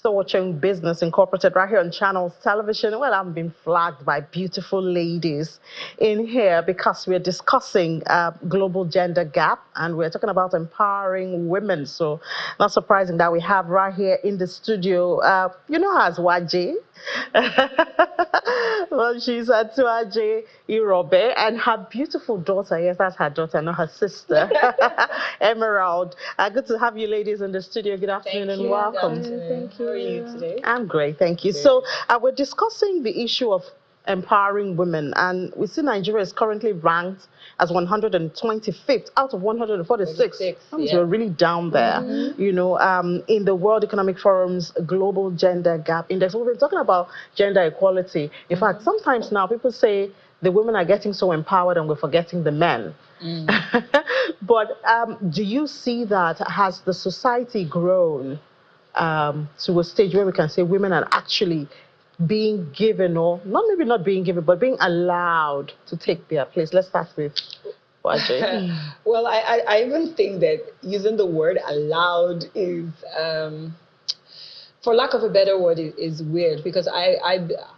Still watching Business Incorporated right here on Channels Television. Well, I'm being flagged by beautiful ladies in here because we're discussing global gender gap, and we're talking about empowering women. So not surprising that we have right here in the studio, you know her as Waje. Well, she's Waje Irobe, and her beautiful daughter, yes, that's her daughter, not her sister, Emerald. Good to have you ladies in the studio. Good afternoon and welcome. Thank you. How are you today? I'm great, thank you. So we're discussing the issue of empowering women, and we see Nigeria is currently ranked as 125th out of 146. We're really down there, you know, in the World Economic Forum's Global Gender Gap Index. We've been talking about gender equality. In fact, sometimes now people say the women are getting so empowered and we're forgetting the men. But do you see that, has the society grown to a stage where we can say women are actually being given, or maybe not being given, but being allowed to take their place? Let's start with Waje. Well, I even think that using the word allowed is, for lack of a better word, is weird, because I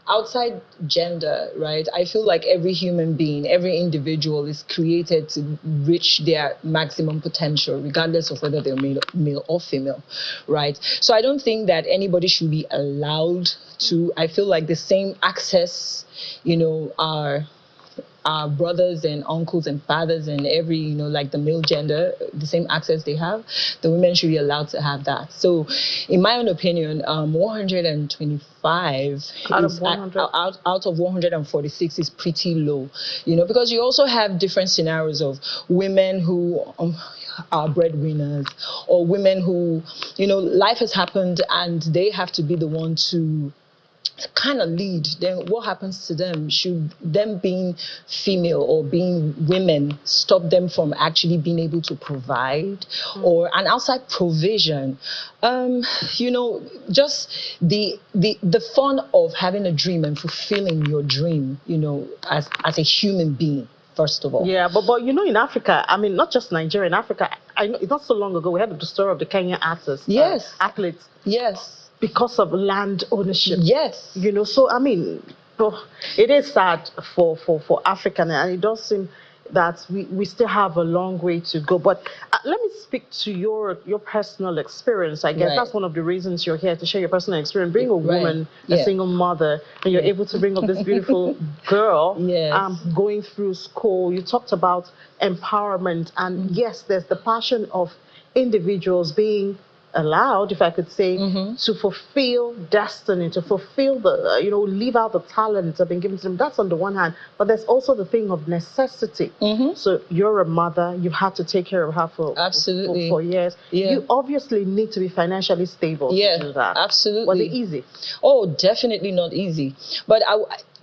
outside gender, right, I feel like every human being, every individual is created to reach their maximum potential, regardless of whether they're male or female, right? So I don't think that anybody should be allowed to. I feel like the same access, you know, our brothers and uncles and fathers and every, you know, like the male gender, the same access they have, the women should be allowed to have that. So in my own opinion, 125 out of 146 is pretty low, you know, because you also have different scenarios of women who are breadwinners, or women who, you know, life has happened and they have to be the one to kind of lead. Then what happens to them? Should them being female or being women stop them from actually being able to provide, or an outside provision? You know, just the fun of having a dream and fulfilling your dream, you know, as a human being, first of all. Yeah, but you know, in Africa, I mean, not just Nigeria, in Africa, I know it's not so long ago we had the story of the Kenyan artists, athletes. Yes. Because of land ownership. Yes. You know, so I mean, it is sad for Africa, and it does seem that we still have a long way to go. But let me speak to your personal experience. I guess that's one of the reasons you're here, to share your personal experience. Being a woman, a single mother, and you're able to bring up this beautiful girl going through school. You talked about empowerment, and yes, there's the passion of individuals being allowed, if I could say, to fulfill destiny, to fulfill the, you know, live out the talents that have been given to them. That's on the one hand, but there's also the thing of necessity. So you're a mother, you've had to take care of her for years. You obviously need to be financially stable to do that. Absolutely. Was it easy? Oh, definitely not easy. But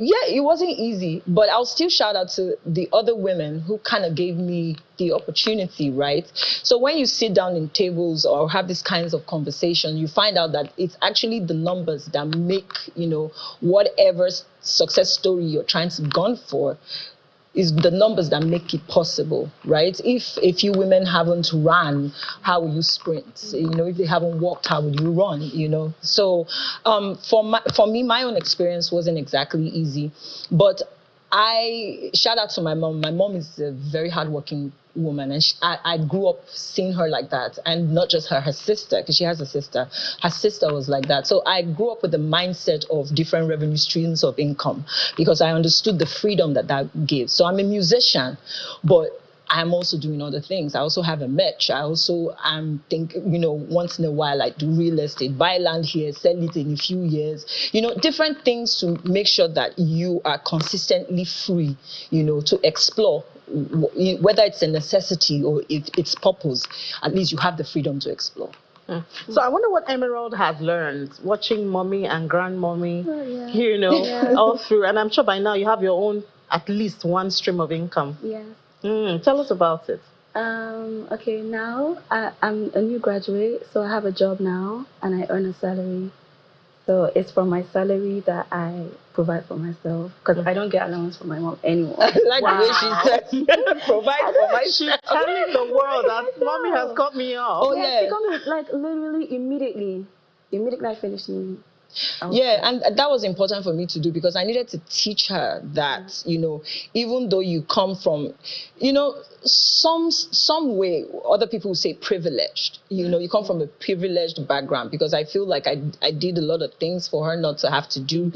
it wasn't easy, but I'll still shout out to the other women who kind of gave me the opportunity, right? So when you sit down in tables or have these kinds of conversation, you find out that it's actually the numbers that make, you know, whatever success story you're trying to gun for, is the numbers that make it possible, right? If a few women haven't run, how will you sprint? You know, if they haven't walked, how would you run? You know, so for me, my own experience wasn't exactly easy, but I shout out to my mom. My mom is a very hardworking woman, and I grew up seeing her like that, and not just her sister, because she has a sister. Her sister was like that. So I grew up with the mindset of different revenue streams of income, because I understood the freedom that gives. So I'm a musician, but I'm also doing other things. I also have a merch. I also you know, once in a while I do real estate, buy land here, sell it in a few years, you know, different things to make sure that you are consistently free, you know, to explore, whether it's a necessity or if it's purpose. At least you have the freedom to explore. So I wonder what Emerald has learned watching mommy and grandmommy, you know, all through. And I'm sure by now you have your own, at least one stream of income. Yeah. Tell us about it. Okay, now I'm a new graduate, so I have a job now and I earn a salary. So it's from my salary that I provide for myself, because I don't get allowance from my mom anymore. Like the way she said, provide for myself. She's telling the world that mommy has cut me off. Oh yeah, because like literally immediately immediately I finished uni. Yeah, and that was important for me to do because I needed to teach her that, even though you come from, some way, other people would say privileged, you come from a privileged background, because I feel like I did a lot of things for her not to have to do,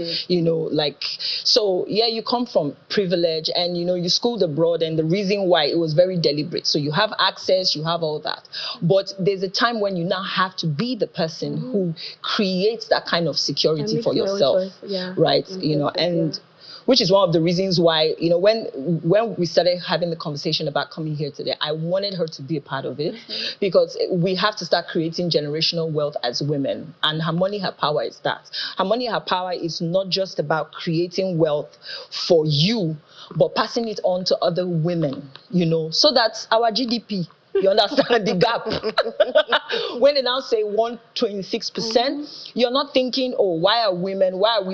so yeah, you come from privilege, and you schooled abroad, and the reason why, it was very deliberate. So you have access, you have all that, but there's a time when you now have to be the person who creates that kind of security for yourself, right? And which is one of the reasons why, when we started having the conversation about coming here today, I wanted her to be a part of it, because we have to start creating generational wealth as women. And Her Money, Her Power is that. Her Money, Her Power is not just about creating wealth for you, but passing it on to other women, so that our GDP, you understand the gap. When they now say 126%, you're not thinking, oh, why are we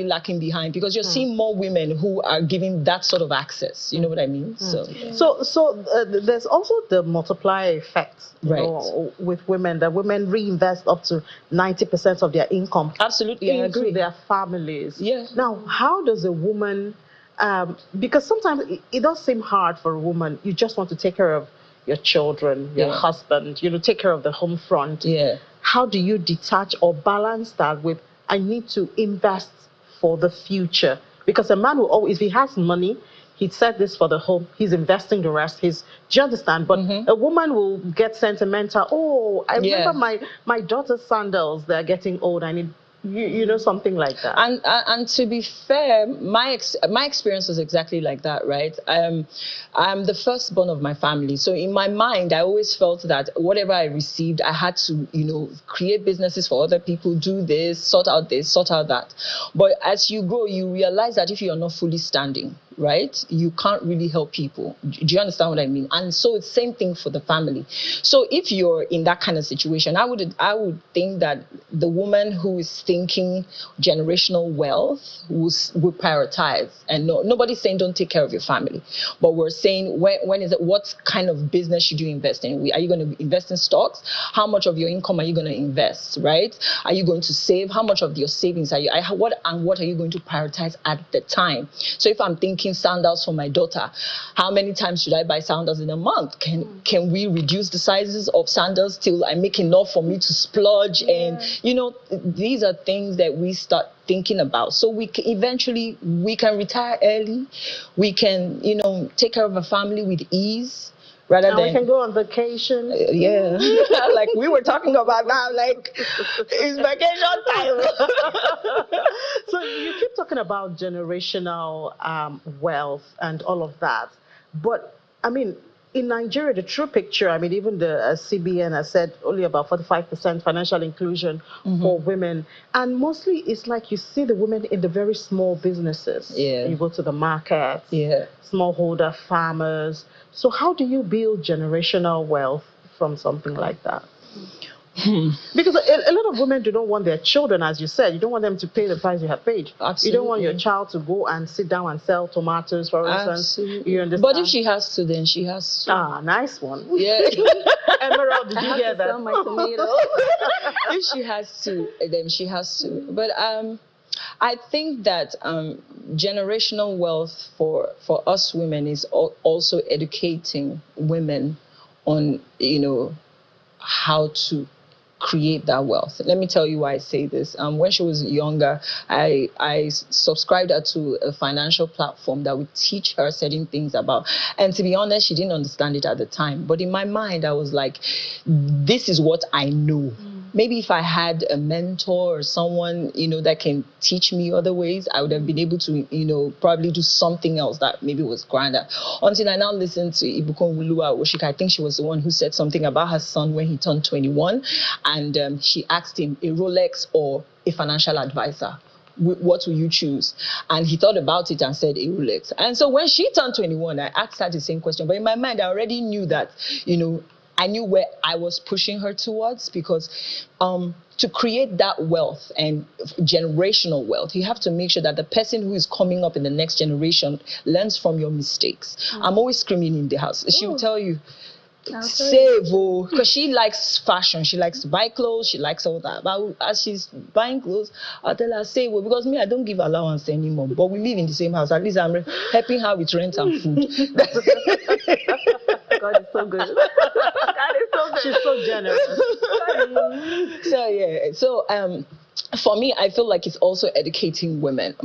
lacking behind? Because you're seeing more women who are giving that sort of access. You know what I mean? So there's also the multiplier effect, with women, that women reinvest up to 90% of their income. Absolutely, I agree. Into their families. Yeah. Now, how does a woman, because sometimes it does seem hard for a woman, you just want to take care of your children, your husband, take care of the home front. Yeah. How do you detach or balance that with, I need to invest for the future? Because a man will always, if he has money, he'd set this for the home, he's investing the rest. Do you understand? But a woman will get sentimental. Oh, I remember my daughter's sandals, they're getting old. I need, something like that. And to be fair, my experience was exactly like that, right? I'm the firstborn of my family, so in my mind, I always felt that whatever I received, I had to, create businesses for other people, do this, sort out that. But as you grow, you realize that if you are not fully standing, right, you can't really help people. Do you understand what I mean? And so it's same thing for the family. So if you're in that kind of situation, I would think that the woman who is thinking generational wealth will prioritize. And nobody's saying don't take care of your family, but we're saying what kind of business should you invest in? Are you going to invest in stocks? How much of your income are you going to invest, right? Are you going to save? How much of your savings are you? What are you going to prioritize at the time? So if I'm thinking sandals for my daughter, how many times should I buy sandals in a month? Can we reduce the sizes of sandals till I make enough for me to splurge? And these are things that we start thinking about, so we can retire early, we can take care of a family with ease, rather than we can go on vacation. Like we were talking about now, like it's vacation time. So you keep talking about generational wealth and all of that, but I mean, in Nigeria, the true picture, I mean, even the CBN has said only about 45% financial inclusion for women. And mostly it's like you see the women in the very small businesses. Yeah. You go to the market, yeah, smallholder farmers. So how do you build generational wealth from something like that? Because a lot of women do not want their children, as you said, you don't want them to pay the price you have paid. Absolutely. You don't want your child to go and sit down and sell tomatoes, for instance. Absolutely. You understand? But if she has to, then she has to. Ah, nice one. Yeah. Emerald, did you hear that? Sell my tomatoes. If she has to, then she has to. But I think that generational wealth for us women is also educating women on, how to create that wealth. Let me tell you why I say this. When she was younger, I subscribed her to a financial platform that would teach her certain things about. And to be honest, she didn't understand it at the time. But in my mind, I was like, this is what I know. Maybe if I had a mentor or someone, that can teach me other ways, I would have been able to, probably do something else that maybe was grander. Until I now listened to Ibukun Wuluwa Oshika. I think she was the one who said something about her son when he turned 21. And she asked him, a Rolex or a financial advisor? What will you choose? And he thought about it and said a Rolex. And so when she turned 21, I asked her the same question. But in my mind, I already knew that, I knew where I was pushing her towards, because to create that wealth and generational wealth, you have to make sure that the person who is coming up in the next generation learns from your mistakes. I'm always screaming in the house. She will tell you, save, because she likes fashion. She likes to buy clothes. She likes all that. But as she's buying clothes, I'll tell her, save, because me, I don't give allowance anymore. But we live in the same house. At least I'm helping her with rent and food. God is so good. God is so good. She's so generous. So yeah. So for me, I feel like it's also educating women.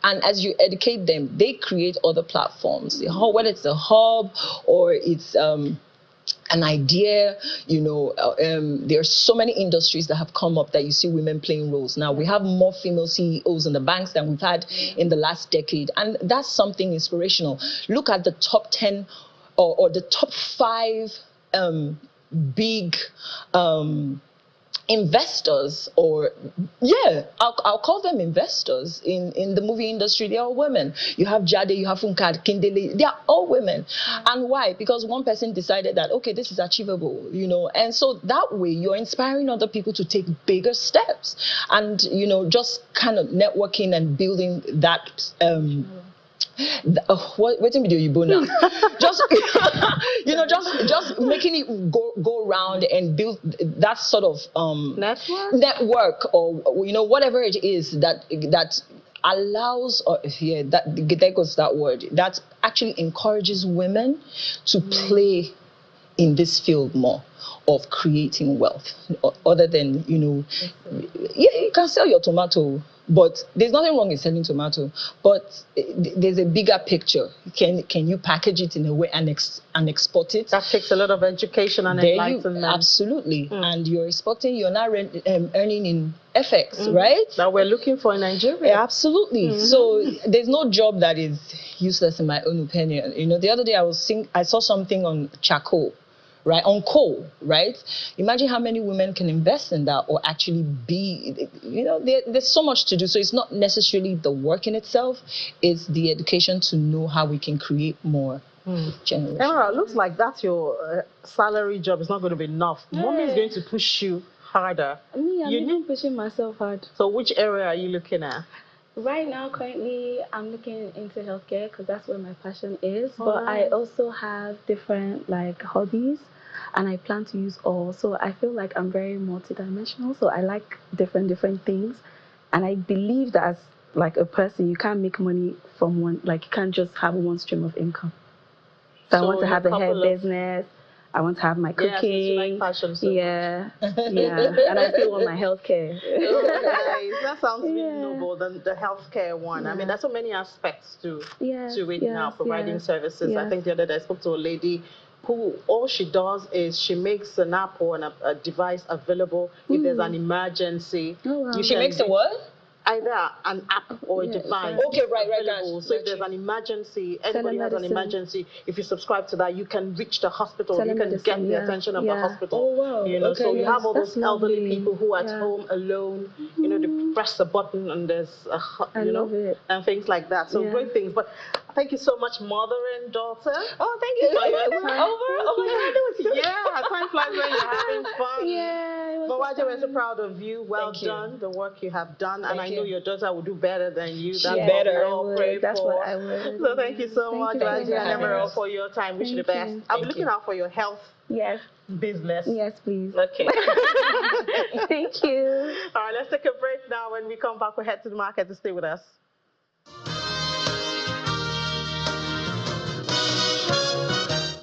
And as you educate them, they create other platforms. Whether it's a hub or it's an idea, there are so many industries that have come up that you see women playing roles. Now we have more female CEOs in the banks than we've had in the last decade, and that's something inspirational. Look at the top 10 or the top 5 big investors, or I'll call them investors in the movie industry. They are all women. You have Jade, you have Funkad, Kindele. They are all women. And why? Because one person decided that, okay, this is achievable, and so that way you're inspiring other people to take bigger steps, and just kind of networking and building that what video you now? Just just making it go round and build that sort of network, or whatever it is that allows, there goes that word, that actually encourages women to play in this field more of creating wealth, other than you can sell your tomato. But there's nothing wrong in selling tomato, but there's a bigger picture. Can you package it in a way and export it? That takes a lot of education and enlightenment. Absolutely. And you're exporting, you're now earning in FX, right? That we're looking for in Nigeria. Absolutely. So there's no job that is useless in my own opinion. The other day I saw something on charcoal. Right, on coal, right? Imagine how many women can invest in that, or actually be, there's so much to do. So it's not necessarily the work in itself, it's the education to know how we can create more generation. Emerald, looks like that's your salary job is not going to be enough. Mommy is going to push you harder. Me, I'm even pushing myself hard. So which area are you looking at? Right now, currently, I'm looking into healthcare because that's where my passion is. But I also have different hobbies, and I plan to use all. So I feel like I'm very multidimensional. So I like different things, and I believe that as a person, you can't make money from one. You can't just have one stream of income. So I want to have a hair business. I want to have my cooking. You like fashion so much. And I still want my healthcare. Nice. That sounds really noble. The healthcare one. I mean, there's so many aspects to it now, providing services. I think the other day I spoke to a lady who all she does is she makes an app or a device available if there's an emergency. She makes a what? Either an app or a device. Okay, right. So if there's an emergency, anybody has an emergency, if you subscribe to that, you can reach the hospital, you can get the attention of the hospital. Oh, wow. So you have all those elderly people who are at home alone, they press the button and there's and things like that. So great things. But thank you so much, mother and daughter. Oh, thank you. Time flies when you're having fun. But Waje, we're so proud of you. Well done, the work you have done. And I know your daughter will do better than you. That's what we all pray for. What I would. So thank you so much, Waje and Emerald, for your time. Wish you the best. I'll be looking out for your health business. Yes, please. Okay. Thank you. All right, let's take a break now. When we come back, we'll head to the market to stay with us.